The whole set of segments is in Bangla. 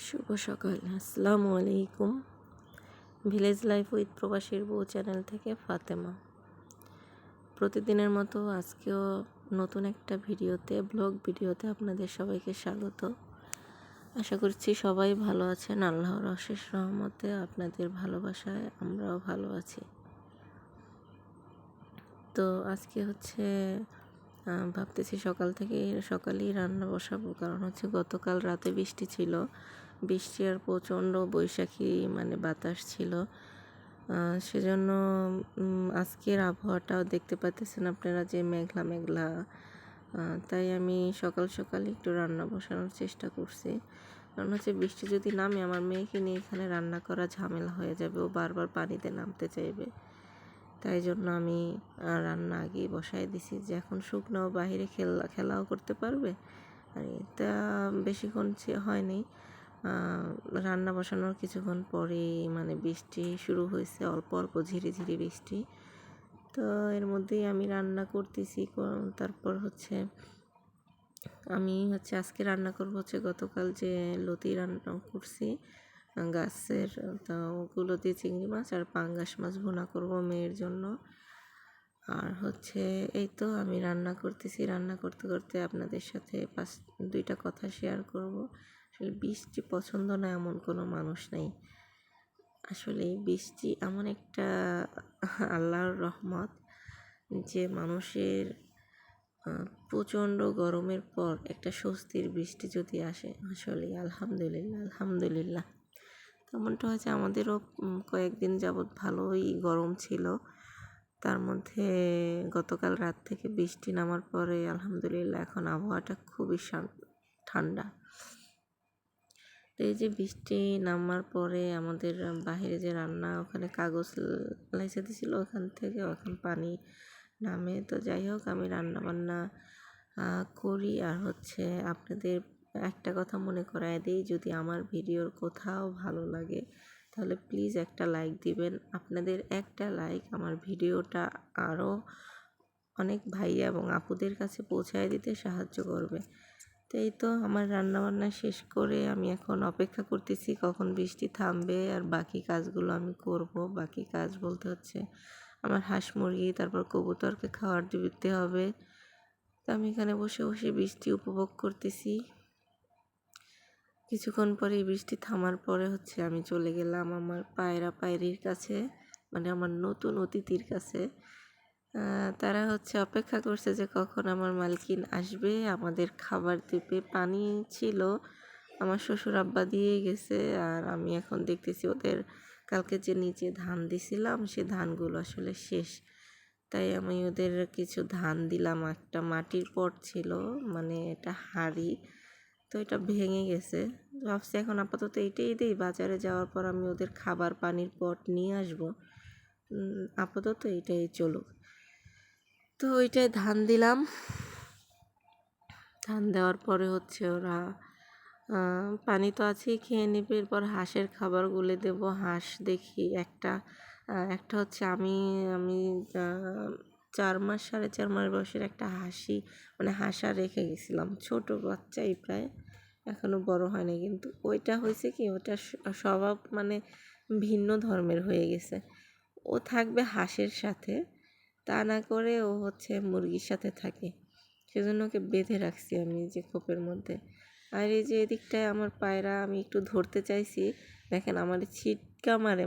শুভ সকাল, আসসালামু আলাইকুম। ভিলেজ লাইফ উইথ প্রবাসীর বউ চ্যানেল থেকে ফাতেমা। প্রতিদিনের মতো আজকেও নতুন একটা ব্লগ ভিডিওতে আপনাদের সবাইকে স্বাগত। আশা করছি সবাই ভালো আছেন। আল্লাহর অশেষ রহমতে আপনাদের ভালোবাসায় আমরাও ভালো আছি। তো আজকে ভাবতেছি সকালেই রান্না বসাবো, কারণ গতকাল রাতে বৃষ্টি ছিল। বৃষ্টি আর প্রচণ্ড বৈশাখী বাতাস ছিল। সেজন্য আজকের আবহাওয়াটাও দেখতে পাচ্ছেন আপনারা যে মেঘলা মেঘলা। তাই আমি সকাল সকাল একটু রান্না বসানোর চেষ্টা করছি, কারণ বৃষ্টি যদি নামে আমার মেয়েকে নিয়ে এখানে রান্না করা ঝামেলা হয়ে যাবে, ও বারবার পানিতে নামতে চাইবে। তাই জন্য আমি রান্না আগেই বসাই দিছি, যে এখন শুকনো বাহিরে খেলাও করতে পারবে। আর এটা বেশিক্ষণ হয়নি, রান্না বসানোর কিছুক্ষণ পরেই বৃষ্টি শুরু হয়েছে, অল্প অল্প ঝিরিঝিরি বৃষ্টি। তো এর মধ্যেই আমি রান্না করতেছি। তারপর আমি আজকে রান্না করবো গতকাল যে লতি রান্না করছি গাছের, তো ওগুলো দিয়ে চিংড়ি মাছ আর পাঙ্গাস মাছ ভুনা করবো মেয়ের জন্য। আর এই তো আমি রান্না করতেছি। রান্না করতে করতে আপনাদের সাথে দুইটা কথা শেয়ার করব। আসলে বৃষ্টি পছন্দ না এমন কোনো মানুষ নাই। আসলে বৃষ্টি এমন একটা আল্লাহর রহমত, যে মানুষের প্রচণ্ড গরমের পর একটা স্বস্তির বৃষ্টি যদি আসে, আসলে আলহামদুলিল্লাহ আলহামদুলিল্লাহ। তেমনটা আমাদেরও কয়েকদিন যাবৎ ভালোই গরম ছিল। তার মধ্যে গতকাল রাত থেকে বৃষ্টি নামার পরে আলহামদুলিল্লাহ এখন আবহাওয়াটা খুবই ঠান্ডা। এই যে বৃষ্টি নামার পরে আমাদের বাহিরে যে রান্না, ওখানে কাগজ লাইসে দিয়েছিল, ওখান থেকে এখন পানি নামে। তো যাই হোক, আমি রান্না বান্না করি। আর আপনাদের একটা কথা মনে করায় দিই, যদি আমার ভিডিওর কোথাও ভালো লাগে তাহলে প্লিজ একটা লাইক দিবেন। আপনাদের একটা লাইক আমার ভিডিওটা আরও অনেক ভাইয়া এবং আপুদের কাছে পৌঁছায় দিতে সাহায্য করবে। তো এই তো আমার রান্নাবান্না শেষ করে আমি এখন অপেক্ষা করতেছি কখন বৃষ্টি থামবে আর বাকি কাজগুলো আমি করব। বাকি কাজ বলতে আমার হাঁস মুরগি, তারপর কবুতরকে খাবার দিতে হবে। তো আমি এখানে বসে বসে বৃষ্টি উপভোগ করতেছি। কিছুক্ষণ পরে বৃষ্টি থামার পরে আমি চলে গেলাম আমার পায়রির কাছে, আমার নতুন অতিথির কাছে। তারা অপেক্ষা করছে যে কখন আমার মালকিন আসবে, আমাদের খাবার দেবে। পানি ছিল, আমার শ্বশুর আব্বা দিয়ে গেছে। আর আমি এখন দেখতেছি ওদের কালকে যে নিচে ধান দিছিলাম, সে ধানগুলো আসলে শেষ। তাই আমি ওদের কিছু ধান দিলাম। একটা মাটির পট ছিল, এটা হাঁড়ি, তো এটা ভেঙে গেছে। ভাবছি এখন আপাতত এইটাই দিই, বাজারে যাওয়ার পর আমি ওদের খাবার পানির পট নিয়ে আসবো। আপাতত এইটাই চলুক। তো ওইটাই ধান দিলাম। ধান দেওয়ার পরে ওরা পানি তো আছেই, খেয়ে নেবে। এরপর হাঁসের খাবার গুলে দেবো। হাঁস দেখি একটা আমি 4 মাস 4.5 মাস বয়সের একটা হাঁসা রেখে গেছিলাম, ছোট বাচ্চাই প্রায়, এখনো বড় হয়নি। কিন্তু ওইটা ওটা স্বভাব ভিন্ন ধর্মের হয়ে গেছে। ও থাকবে হাঁসের সাথে, তা না করে ও মুরগির সাথে থাকে। সেজন্য ওকে বেঁধে রাখছি আমি যে খোপের মধ্যে। আর এই যে এদিকটায় আমার পায়রা, আমি একটু ধরতে চাইছি, দেখেন আমার ছিটকা মারে,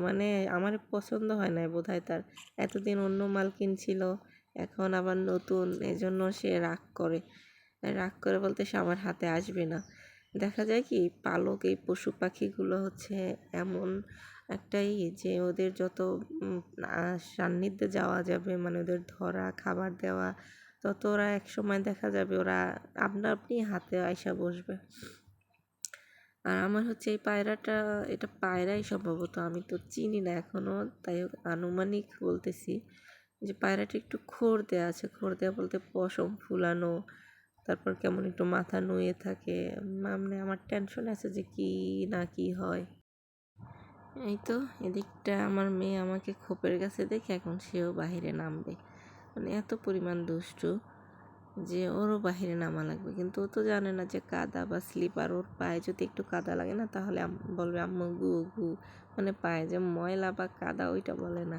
আমার পছন্দ হয় না বোধহয় তার। এতদিন অন্য মালকিন ছিল, এখন আবার নতুন, এজন্য সে রাগ করে বলতে সে আমার হাতে আসবে না। দেখা যায় কি, পালক এই পশু পাখিগুলো এমন একটাই, যে ওদের যত সান্নিধ্যে যাওয়া যাবে, ওদের ধরা খাবার দেওয়া, তত ওরা একসময় দেখা যাবে ওরা আপনি হাতে আইসা বসবে। আর আমার এই পায়রাটা, এটা পায়রাই সম্ভবত, আমি তো চিনি না এখনো, তাই আনুমানিক বলতেছি যে পায়রাটা একটু খোর দেওয়া আছে। খোর দেওয়া বলতে পশম ফুলানো, তারপর কেমন একটু মাথা নুয়ে থাকে। আমার টেনশন আছে যে কি না কি হয়। এই তো এদিকটা আমার মেয়ে আমাকে খোপের কাছে দেখে এখন সেও বাহিরে নামবে, এত পরিমাণ দুষ্টু। যে ওরও বাহিরে নামা লাগবে, কিন্তু ও তো জানে না যে কাদা বা স্লিপার, ওর পায়ে যদি একটু কাদা লাগে না তাহলে বলবে আম্মু গু গু, মানে পায়ে যে ময়লা বা কাদা ওইটা বলে না,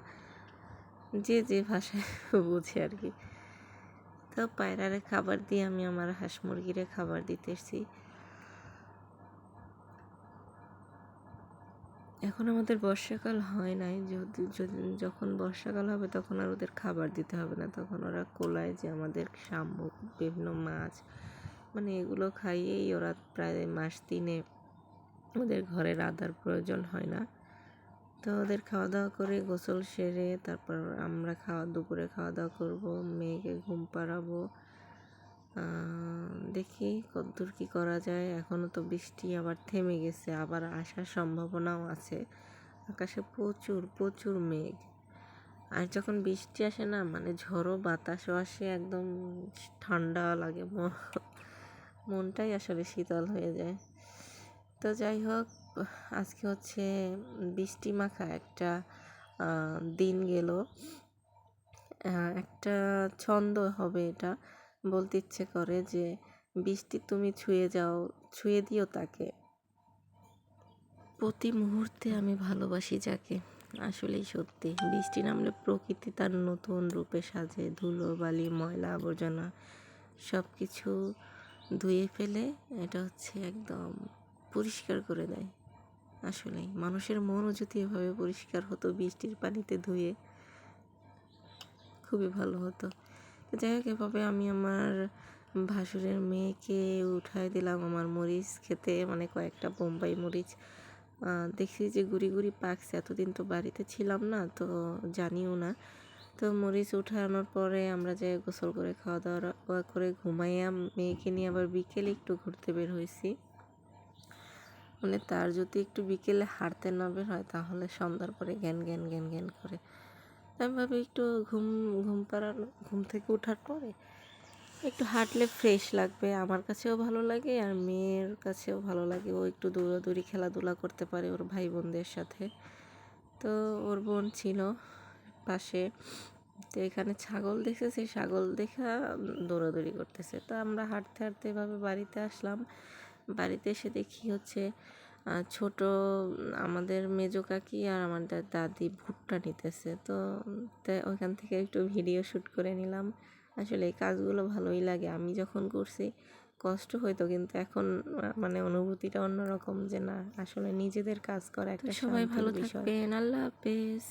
যে যে ভাষায় বুঝে আর কি। তো পায়রারে খাবার দিয়ে আমি আমার হাঁস মুরগিরে খাবার দিতেছি। এখন আমাদের বর্ষাকাল হয় নাই, যখন বর্ষাকাল হবে তখন আর ওদের খাবার দিতে হবে না, তখন ওরা কোলায় যে আমাদের শামুক, বিভিন্ন মাছ, মানে এগুলো খাইয়েই ওরা প্রায় মাস 3 ওদের ঘরে রাধার প্রয়োজন হয় না। তো ওদের খাওয়া দাওয়া করে গোসল সেরে তারপর আমরা দুপুরে খাওয়া দাওয়া করবো, মেয়েকে ঘুম পাড়াবো। দেখি কতদূর কী করা যায়। এখনও তো বৃষ্টি আবার থেমে গেছে, আবার আসার সম্ভাবনাও আছে। আকাশে প্রচুর প্রচুর মেঘ, আর যখন বৃষ্টি আসে না, মানে ঝড়ো বাতাসও আসে, একদম ঠান্ডা লাগে, মনটাই আসলে শীতল হয়ে যায়। তো যাই হোক, আজকে হচ্ছে বৃষ্টি মাখা একটা দিন গেল। একটা ছন্দ হবে এটা, বলতে ইচ্ছে করে যে বৃষ্টি তুমি ছুঁয়ে দিও তাকে, প্রতি মুহূর্তে আমি ভালোবাসি যাকে। আসলেই সত্যি, বৃষ্টি নামলে প্রকৃতি তার নতুন রূপে সাজে, ধুলো বালি ময়লা আবর্জনা সব কিছু ধুয়ে ফেলে, এটা হচ্ছে একদম পরিষ্কার করে দেয়। আসলেই মানুষের মনও যদি এভাবে পরিষ্কার হতো বৃষ্টির পানিতে ধুয়ে, খুবই ভালো হতো। যাই হোক, এভাবে আমি আমার ভাসুরের মেয়েকে উঠায় দিলাম আমার মরিচ খেতে, মানে কয়েকটা বোম্বাই মরিচ দেখছি যে গুড়ি গুড়ি পাকছে, এতদিন তো বাড়িতে ছিলাম না, তো জানিও না। তো মরিচ উঠানোর পরে আমরা যে গোসল করে খাওয়া দাওয়া করে ঘুমাইয়া মেয়েকে নিয়ে আবার বিকেলে একটু ঘুরতে বের হয়েছি। মানে তার যদি একটু বিকেলে হাঁটতে না বের হয় তাহলে সন্ধ্যার পরে জ্ঞান জ্ঞান জ্ঞান জ্ঞান করে। আমি ভাবি একটু ঘুম থেকে ওঠার পরে একটু হাঁটলে ফ্রেশ লাগবে, আমার কাছেও ভালো লাগে আর মেয়ের কাছেও ভালো লাগে, ও একটু দৌড়াদৌড়ি খেলাধুলা করতে পারে ওর ভাই বোনদের সাথে। তো ওর বোন ছিল পাশে, তো এখানে ছাগল দেখছে, সেই ছাগল দেখা দৌড়াদৌড়ি করতেছে। তো আমরা হাঁটতে হাঁটতে এভাবে বাড়িতে আসলাম। বাড়িতে এসে দেখি হচ্ছে ছোট আমাদের মেজো কাকি আর আমাদের দাদি ভুট্টা নিতেছে, তো ওইখান থেকে একটু ভিডিও শ্যুট করে নিলাম। আসলে এই কাজগুলো ভালোই লাগে, আমি যখন করছি কষ্ট হইতো, কিন্তু এখন মানে অনুভূতিটা অন্যরকম, যে না আসলে নিজেদের কাজ করা একটা সবাই ভালো থাকবেন, আল্লাহ হাফেজ।